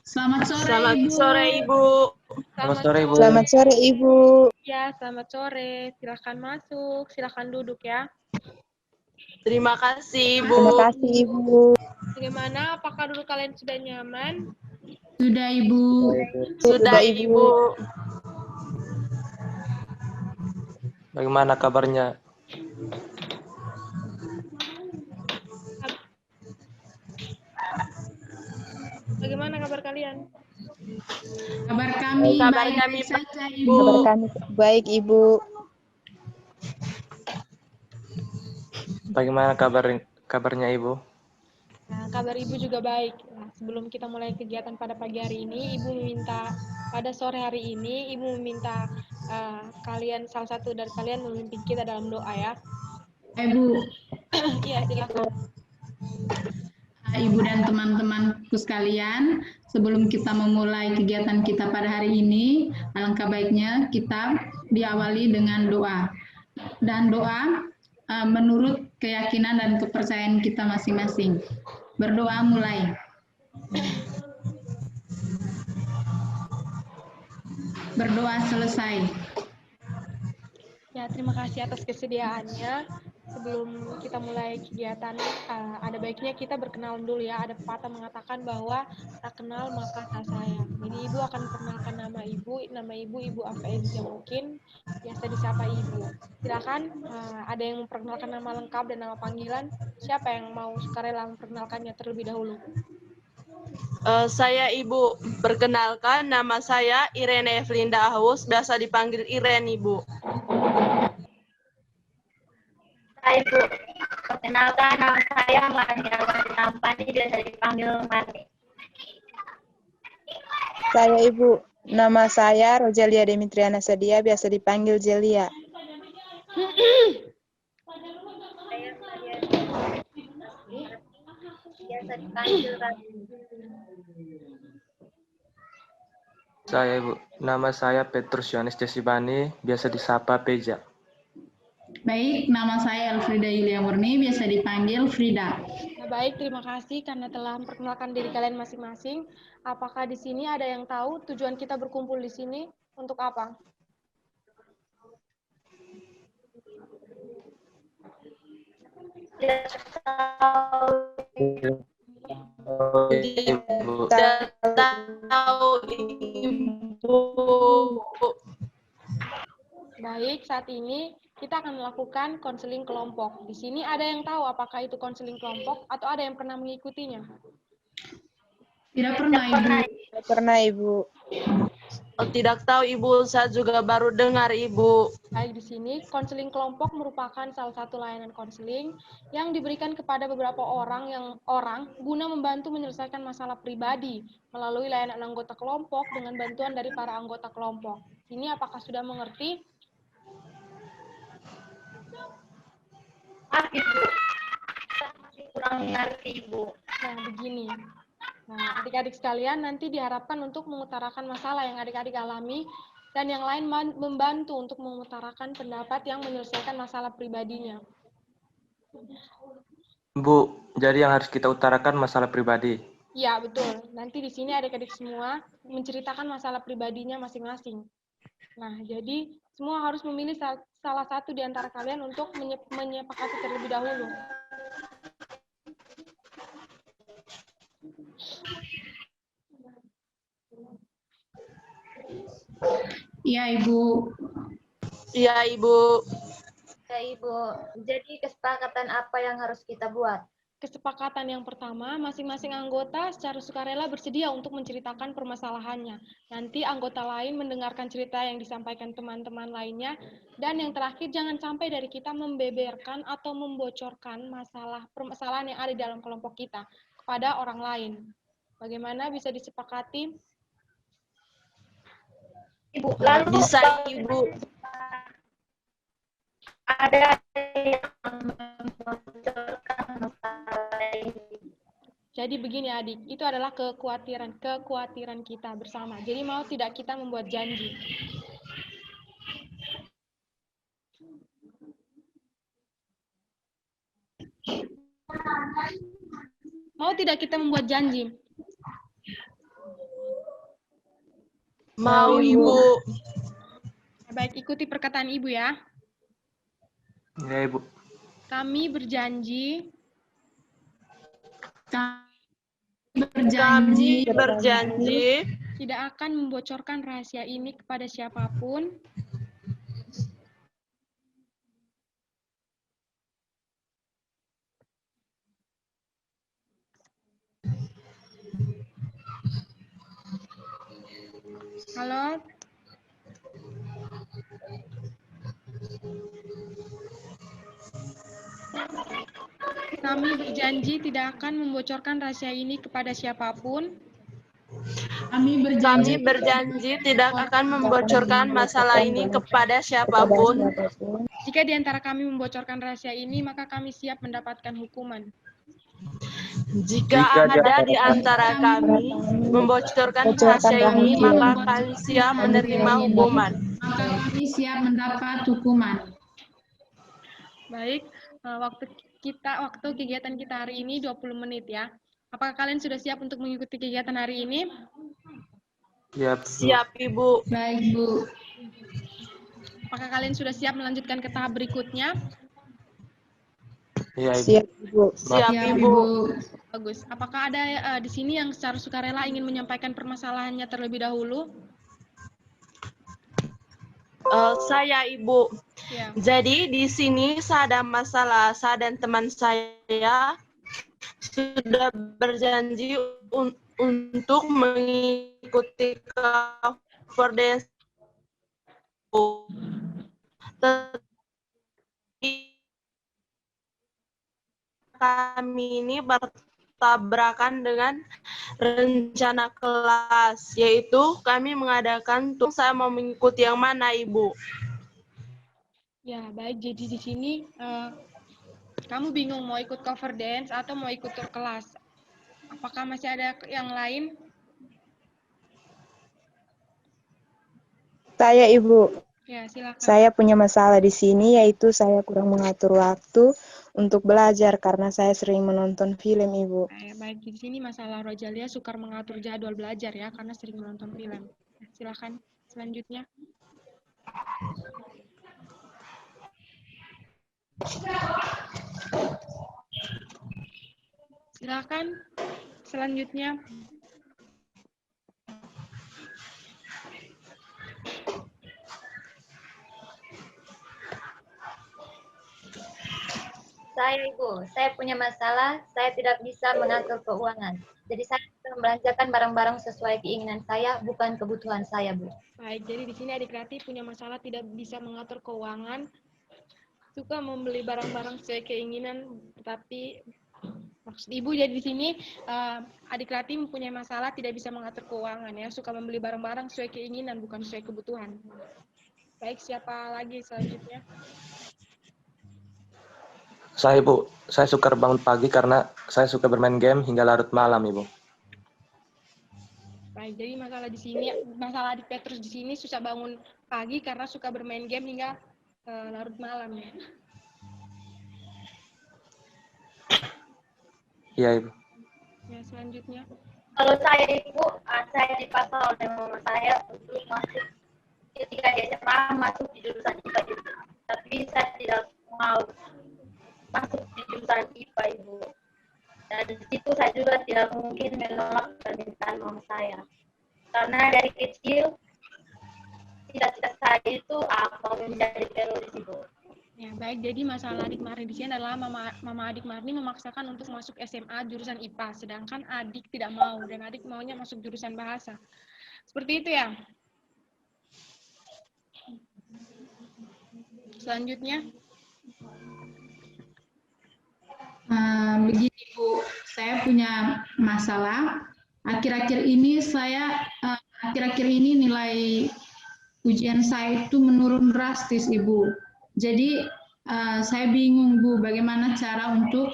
Selamat sore, Selamat Ibu. sore, Ibu. Selamat sore, Ibu. Selamat sore, Ibu. Ya, selamat sore. Silakan masuk, silakan duduk ya. Terima kasih, Ibu. Terima kasih, Ibu. Bagaimana? Apakah dulu kalian sudah nyaman? Sudah, Ibu. Sudah, Ibu. Bagaimana kabarnya? Bagaimana kabar kalian? Kabar kami Kabar baik kami saja, baik, Ibu. Kabar kami baik, Ibu. Bagaimana kabarnya, Ibu? Nah, kabar Ibu juga baik. Nah, sebelum kita mulai kegiatan pada pagi hari ini, pada sore hari ini, Ibu meminta salah satu dari kalian memimpin kita dalam doa ya. Ibu, Iya, silakan. Ibu dan teman-temanku sekalian, sebelum kita memulai kegiatan kita pada hari ini, alangkah baiknya kita diawali dengan doa. Dan doa menurut keyakinan dan kepercayaan kita masing-masing. Berdoa mulai. Berdoa selesai. Ya, terima kasih atas kesediaannya. Sebelum kita mulai kegiatan, ada baiknya kita berkenalan dulu ya. Ada pepatah mengatakan bahwa tak kenal maka tak sayang. Jadi Ibu akan perkenalkan nama Ibu. Nama Ibu Afezia, mungkin biasa disapa Ibu. Silakan, ada yang memperkenalkan nama lengkap dan nama panggilan. Siapa yang mau sukarela memperkenalkannya terlebih dahulu? Saya Ibu. Perkenalkan, nama saya Irene Evelinda Ahus, biasa dipanggil Iren, Ibu. Hai Bu, perkenalkan nama saya Marniawan Tampani, biasa dipanggil Marni. Saya Ibu. Nama saya Rogelia Demitriana Sadia, biasa dipanggil Jelia. Saya Maria biasa dipanggil Rani. Saya, Ibu. Nama saya Petrus Yohanes Desibani, biasa disapa Peja. Baik, nama saya Elfrida Yulia Murni, biasa dipanggil Frida. Nah, baik, terima kasih karena telah memperkenalkan diri kalian masing-masing. Apakah di sini ada yang tahu tujuan kita berkumpul di sini untuk apa? Ibu. Tidak tahu, Ibu. Baik, saat ini kita akan melakukan konseling kelompok. Di sini ada yang tahu apakah itu konseling kelompok atau ada yang pernah mengikutinya? Tidak pernah, Ibu. Tidak pernah, Ibu. Tidak tahu, Ibu. Saya juga baru dengar, Ibu. Baik, di sini konseling kelompok merupakan salah satu layanan konseling yang diberikan kepada beberapa orang guna membantu menyelesaikan masalah pribadi melalui layanan anggota kelompok dengan bantuan dari para anggota kelompok. Ini apakah sudah mengerti? Ibu, saya masih kurang mengerti Ibu. Nah, begini. Nah, adik-adik sekalian nanti diharapkan untuk mengutarakan masalah yang adik-adik alami dan yang lain membantu untuk mengutarakan pendapat yang menyelesaikan masalah pribadinya. Bu, jadi yang harus kita utarakan masalah pribadi. Ya, betul. Nanti di sini adik-adik semua menceritakan masalah pribadinya masing-masing. Nah, jadi semua harus memilih salah satu di antara kalian untuk menyepakati terlebih dahulu. Iya, Ibu. Iya, Ibu. Ya Ibu, jadi kesepakatan apa yang harus kita buat? Kesepakatan yang pertama, masing-masing anggota secara sukarela bersedia untuk menceritakan permasalahannya. Nanti anggota lain mendengarkan cerita yang disampaikan teman-teman lainnya. Dan yang terakhir, jangan sampai dari kita membeberkan atau membocorkan permasalahan yang ada di dalam kelompok kita kepada orang lain. Bagaimana bisa disepakati? Ibu, lalu Bisa, Ibu. ada yang membocorkan masalah ini. Jadi begini adik, itu adalah kekhawatiran kita bersama. Jadi mau tidak kita membuat janji. Mau tidak kita membuat janji? Mau, Ibu. Baik, ikuti perkataan Ibu ya. Ya, Ibu. Kami berjanji Kami berjanji tidak akan membocorkan rahasia ini kepada siapapun Halo? Kami berjanji tidak akan membocorkan rahasia ini kepada siapapun Kami Kami berjanji berjanji tidak akan membocorkan masalah ini kepada siapapun. Jika di antara kami membocorkan rahasia ini, maka kami siap mendapatkan hukuman. Jika ada di antara kami membocorkan rahasia ini, maka kami siap menerima hukuman. maka kami siap mendapat hukuman. Baik, waktu kegiatan kita hari ini 20 menit ya. Apakah kalian sudah siap untuk mengikuti kegiatan hari ini? Ya, Bu. Siap, Ibu. Baik, Bu. Apakah kalian sudah siap melanjutkan ke tahap berikutnya? Ya, Ibu. Siap, Ibu. Siap, Siap, Ibu. Bagus. Apakah ada di sini yang secara sukarela ingin menyampaikan permasalahannya terlebih dahulu? Saya, Ibu. Ya. Jadi di sini saya ada masalah. Saya dan teman saya sudah berjanji untuk mengikuti cover dance. Tetapi kami ini bertabrakan dengan rencana kelas, yaitu kami mengadakan saya mau mengikuti yang mana, Ibu? Ya, baik. Jadi di sini kamu bingung mau ikut cover dance atau mau ikut tur kelas. Apakah masih ada yang lain? Saya, Ibu. Ya, silakan. Saya punya masalah di sini, yaitu saya kurang mengatur waktu untuk belajar karena saya sering menonton film, Ibu. Baik, di sini masalah Rojalia sukar mengatur jadwal belajar ya, karena sering menonton film. Silakan selanjutnya. Silakan selanjutnya. Saya, Ibu, saya punya masalah, saya tidak bisa mengatur keuangan. Jadi saya membelanjakan barang-barang sesuai keinginan saya, bukan kebutuhan saya, Bu. Baik, jadi di sini adik Rati punya masalah tidak bisa mengatur keuangan, suka membeli barang-barang sesuai keinginan, tetapi maksud Ibu jadi di sini adik Rati mempunyai masalah tidak bisa mengatur keuangan ya, suka membeli barang-barang sesuai keinginan bukan sesuai kebutuhan. Baik, siapa lagi selanjutnya? Saya, Ibu. Saya suka bangun pagi karena saya suka bermain game hingga larut malam, Ibu. Baik, jadi masalah adik Petrus di sini susah bangun pagi karena suka bermain game hingga larut malam ya. Iya, Ibu. Ya, selanjutnya. Kalau saya, Ibu, saya dipaksa oleh mama saya untuk masuk ketika di SMA masuk di jurusan IPA, Ibu. Tapi saya tidak mau masuk di jurusan IPA, Ibu. Dan di situ saya juga tidak mungkin menolak permintaan mama saya. Karena dari kecil, cita-cita saya itu mau menjadi teroris, Ibu. Ya, baik. Jadi masalah adik Marni di sini adalah mama adik Marni memaksakan untuk masuk SMA jurusan IPA, sedangkan adik tidak mau dan adik maunya masuk jurusan bahasa. Seperti itu ya. Selanjutnya. Begini, Bu, saya punya masalah. Akhir-akhir ini nilai ujian saya itu menurun drastis, Ibu. Jadi saya bingung, Bu, bagaimana cara untuk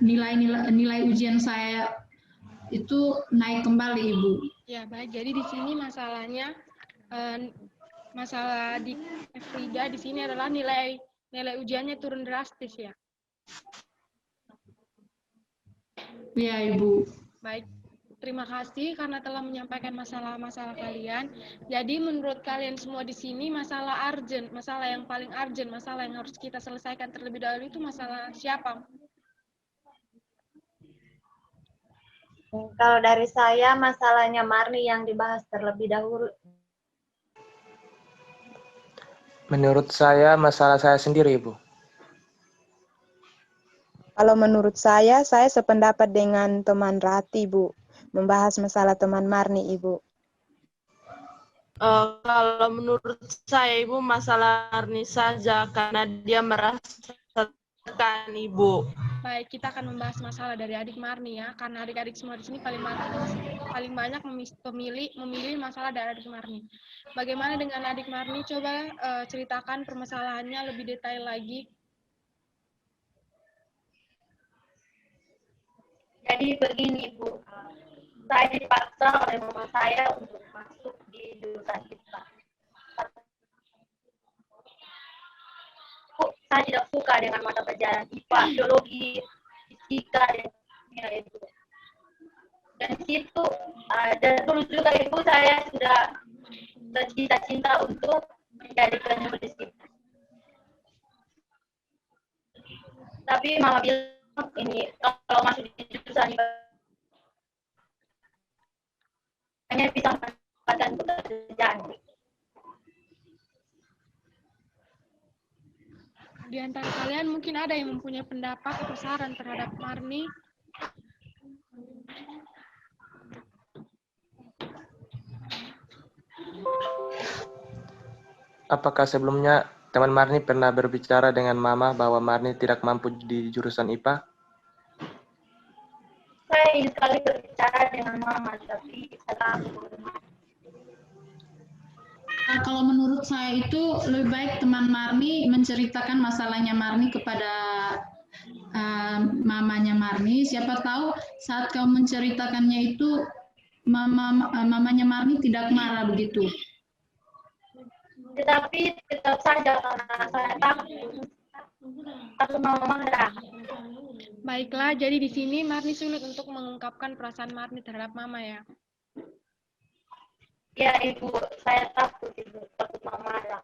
nilai ujian saya itu naik kembali, Ibu. Ya, baik. Jadi di sini masalahnya masalah di Frida di sini adalah nilai ujiannya turun drastis ya. Iya, Ibu. Baik. Terima kasih karena telah menyampaikan masalah-masalah kalian. Jadi menurut kalian semua di sini masalah urgent, masalah yang paling urgent, masalah yang harus kita selesaikan terlebih dahulu itu masalah siapa? Kalau dari saya, masalahnya Marni yang dibahas terlebih dahulu. Menurut saya, masalah saya sendiri, Ibu. Kalau menurut saya sependapat dengan teman Rati, Bu. Membahas masalah teman Marni, Ibu. Kalau menurut saya, Ibu, masalah Marni saja karena dia merasakan, Ibu. Baik, kita akan membahas masalah dari adik Marni ya, karena adik-adik semua di sini paling banyak memilih masalah dari adik Marni. Bagaimana dengan adik Marni? Coba ceritakan permasalahannya lebih detail lagi. Jadi begini, Bu. Saya dipaksa oleh mama saya untuk masuk di jurusan IPA. Saya tidak suka dengan mata pelajaran IPA, biologi, fisika, dan kimia itu. Dan di situ, dan dulu juga ibu saya sudah bercita-cita untuk menjadi penulis itu. Tapi mama bilang ini kalau masuk di jurusan IPA hanya bisa mendapatkan pekerjaan. Di antara kalian mungkin ada yang mempunyai pendapat atau saran terhadap Marni. Apakah sebelumnya teman Marni pernah berbicara dengan Mama bahwa Marni tidak mampu di jurusan IPA? Saya ingin sekali berbicara dengan mama, tapi saya takut. Kalau menurut saya itu lebih baik teman Marni menceritakan masalahnya Marni kepada mamanya Marni. Siapa tahu saat kau menceritakannya itu mamanya Marni tidak marah begitu. Tetapi tetap saja karena saya takut mama marah. Baiklah, jadi di sini Marni sulit untuk mengungkapkan perasaan Marni terhadap mama ya. Ya ibu, saya takut mama marah.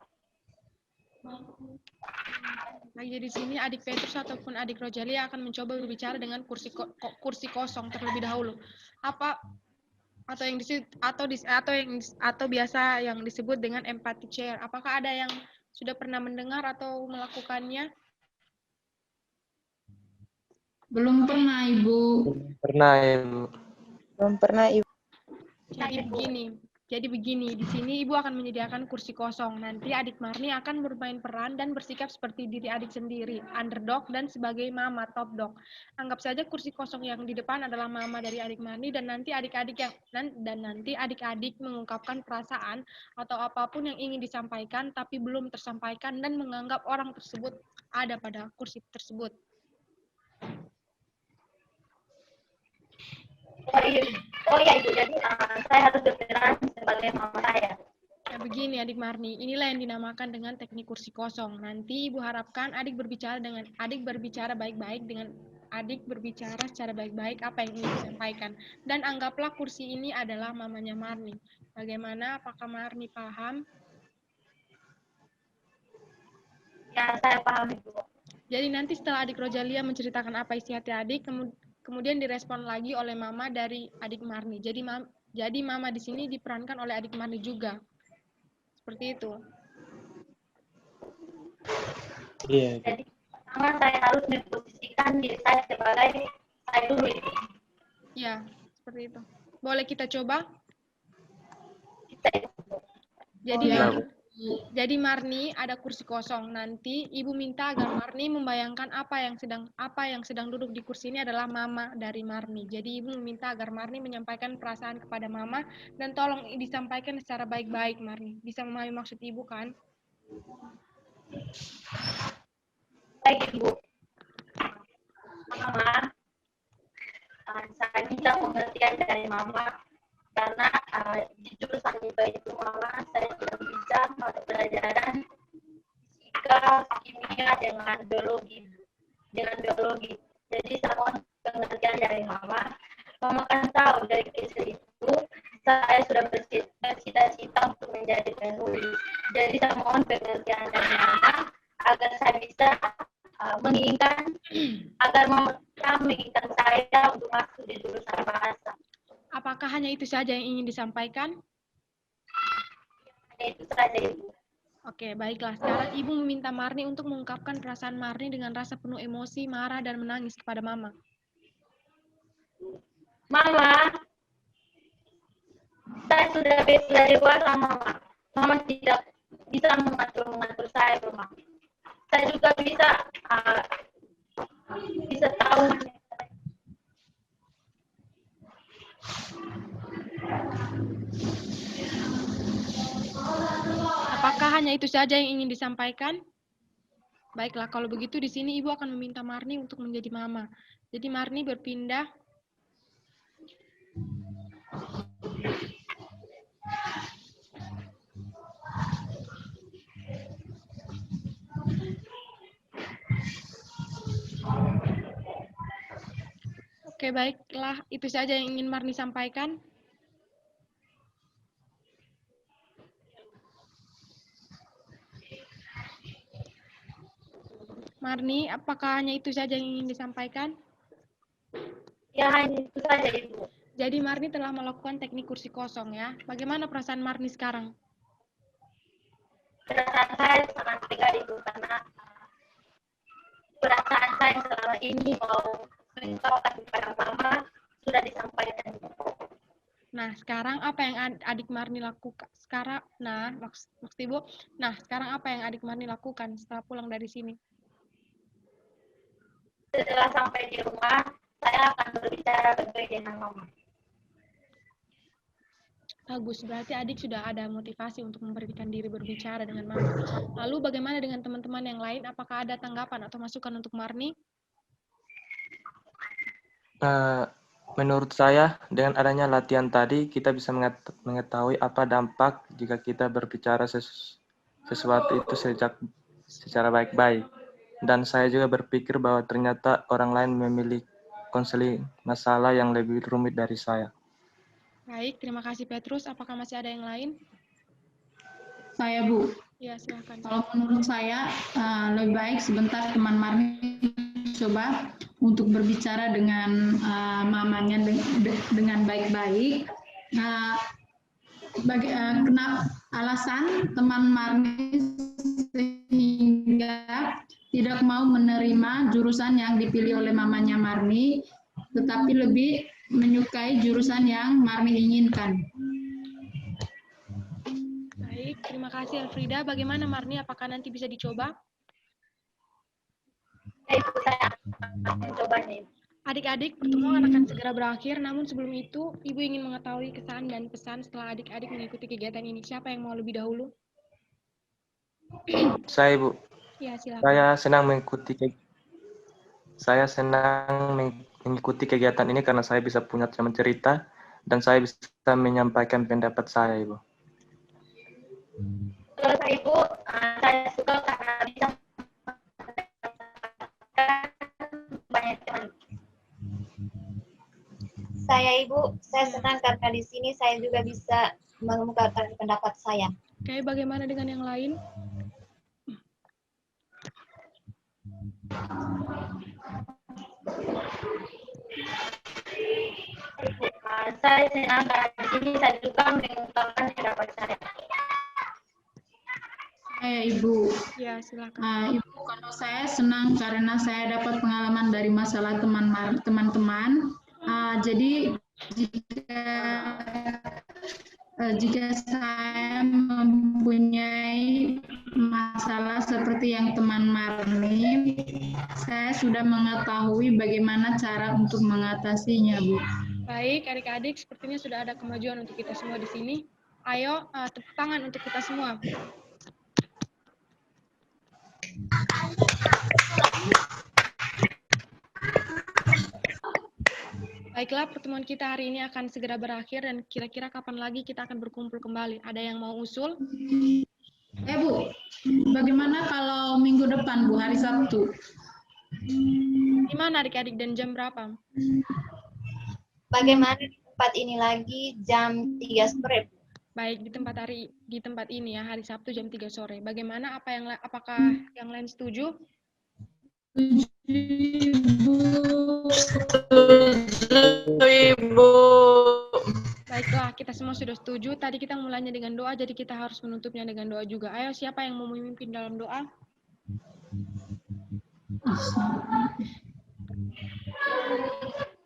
Nah, jadi di sini adik Petrus ataupun adik Rojalia akan mencoba berbicara dengan kursi kosong terlebih dahulu. Apa atau yang atau biasa yang disebut dengan empathy chair. Apakah ada yang sudah pernah mendengar atau melakukannya? Belum pernah, Ibu. Pernah, Ibu. Belum pernah, Ibu. Jadi begini, di sini Ibu akan menyediakan kursi kosong. Nanti adik Marni akan bermain peran dan bersikap seperti diri adik sendiri, underdog dan sebagai mama top dog. Anggap saja kursi kosong yang di depan adalah mama dari adik Marni dan nanti adik-adik mengungkapkan perasaan atau apapun yang ingin disampaikan tapi belum tersampaikan dan menganggap orang tersebut ada pada kursi tersebut. Oh iya ibu, jadi saya harus berperan sebagai mama saya. Nah, begini adik Marni, inilah yang dinamakan dengan teknik kursi kosong. Nanti Ibu harapkan adik berbicara baik-baik dengan adik berbicara secara baik-baik apa yang ingin disampaikan. Dan anggaplah kursi ini adalah mamanya Marni. Bagaimana? Apakah Marni paham? Ya, saya paham ibu. Jadi nanti setelah adik Rojalia menceritakan apa isi hati adik, kemudian direspon lagi oleh mama dari adik Marni. Jadi mama di sini diperankan oleh adik Marni juga. Seperti itu. Iya. Jadi pertama saya harus memposisikan diri saya sebagai saya dulu itu. Ya, seperti itu. Boleh kita coba? Jadi Marni ada kursi kosong. Nanti Ibu minta agar Marni membayangkan apa yang sedang duduk di kursi ini adalah mama dari Marni. Jadi Ibu meminta agar Marni menyampaikan perasaan kepada mama dan tolong disampaikan secara baik-baik Marni. Bisa memahami maksud Ibu kan? Baik ibu. Mama, saya minta pengertian dari mama karena di jurusan itu mama saya tidak bisa mata pelajaran fisika, kimia dengan biologi. Jadi saya mohon pengertian dari mama. Mama kan tahu dari kisah itu, saya sudah bercita-cita untuk menjadi penulis. Jadi saya mohon pengertian dari Mama agar saya bisa menginginkan saya untuk masuk di jurusan bahasa. Apakah hanya itu saja yang ingin disampaikan? Hanya itu saja, Ibu. Oke, baiklah. Sekarang Ibu meminta Marni untuk mengungkapkan perasaan Marni dengan rasa penuh emosi, marah, dan menangis kepada Mama. Mama, saya sudah dewasa, Mama. Mama tidak bisa mengatur saya, Mama. Saya juga bisa tahu. Apakah hanya itu saja yang ingin disampaikan? Baiklah, kalau begitu di sini Ibu akan meminta Marni untuk menjadi Mama. Jadi Marni berpindah. Oke, baiklah. Itu saja yang ingin Marni sampaikan. Marni, apakah hanya itu saja yang ingin disampaikan? Ya, hanya itu saja, Ibu. Jadi Marni telah melakukan teknik kursi kosong ya. Bagaimana perasaan Marni sekarang? Perasaan saya sangat lega, Ibu, karena perasaan saya selama ini mau mengungkapkan kepada Mama sudah disampaikan. Nah, sekarang apa yang adik Marni lakukan? Sekarang apa yang adik Marni lakukan setelah pulang dari sini? Setelah sampai di rumah, saya akan berbicara baik-baik dengan Mama. Bagus, berarti adik sudah ada motivasi untuk memberanikan diri berbicara dengan Mama. Lalu bagaimana dengan teman-teman yang lain? Apakah ada tanggapan atau masukan untuk Marni? Menurut saya, dengan adanya latihan tadi, kita bisa mengetahui apa dampak jika kita berbicara sesuatu itu secara baik-baik. Dan saya juga berpikir bahwa ternyata orang lain memiliki konseling masalah yang lebih rumit dari saya. Baik, terima kasih Petrus. Apakah masih ada yang lain? Saya, Bu. Ya, silakan. Kalau menurut saya, lebih baik sebentar teman Marni coba untuk berbicara dengan mamanya dengan baik-baik. Kenapa alasan teman Marni sehingga tidak mau menerima jurusan yang dipilih oleh mamanya Marni, tetapi lebih menyukai jurusan yang Marni inginkan. Baik, terima kasih Elfrida. Bagaimana Marni? Apakah nanti bisa dicoba? Ibu, saya akan mencobanya. Adik-adik, pertemuan akan segera berakhir. Namun sebelum itu, Ibu ingin mengetahui kesan dan pesan setelah adik-adik mengikuti kegiatan ini. Siapa yang mau lebih dahulu? Saya, Ibu. Ya, silakan. Saya senang mengikuti kegiatan ini karena saya bisa punya teman cerita dan saya bisa menyampaikan pendapat saya, Ibu. Kalau saya, Ibu, saya suka karena bisa banyak teman. Saya, Ibu, saya senang karena di sini saya juga bisa mengungkapkan pendapat saya. Oke, bagaimana dengan yang lain? Saya senang karena di sini saya juga mengungkapkan pendapat saya. Saya, Ibu. Ya, silakan. Ibu, kalau saya senang karena saya dapat pengalaman dari masalah teman-teman. Jadi jika saya mempunyai masalah seperti yang teman Marni, saya sudah mengetahui bagaimana cara untuk mengatasinya, Bu. Baik, adik-adik, sepertinya sudah ada kemajuan untuk kita semua di sini. Ayo, tepuk tangan untuk kita semua. Baiklah, pertemuan kita hari ini akan segera berakhir dan kira-kira kapan lagi kita akan berkumpul kembali? Ada yang mau usul? Bu, bagaimana kalau minggu depan, Bu, hari Sabtu? Di mana adik-adik dan jam berapa? Bagaimana tempat ini lagi jam 3 sore. Baik, di tempat ini ya, hari Sabtu jam 3 sore. Bagaimana, apakah yang lain setuju? Ibu. Baiklah, kita semua sudah setuju. Tadi kita mulainya dengan doa, jadi kita harus menutupnya dengan doa juga. Ayo, siapa yang mau memimpin dalam doa?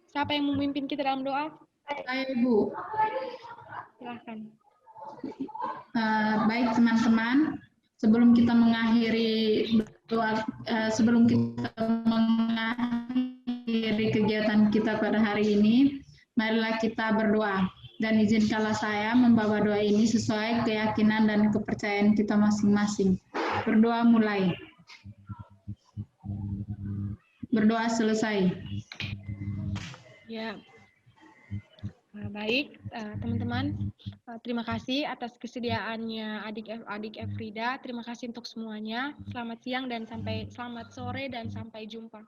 Siapa yang memimpin kita dalam doa? Saya, Ibu. Silahkan. Baik teman-teman, sebelum kita mengakhiri doa, sebelum kita mengakhiri kegiatan kita pada hari ini, marilah kita berdoa. Dan izinkanlah saya membawa doa ini sesuai keyakinan dan kepercayaan kita masing-masing. Berdoa mulai. Berdoa selesai. Ya. Baik, teman-teman. Terima kasih atas kesediaannya adik Efrida. Terima kasih untuk semuanya. Selamat siang dan selamat sore dan sampai jumpa.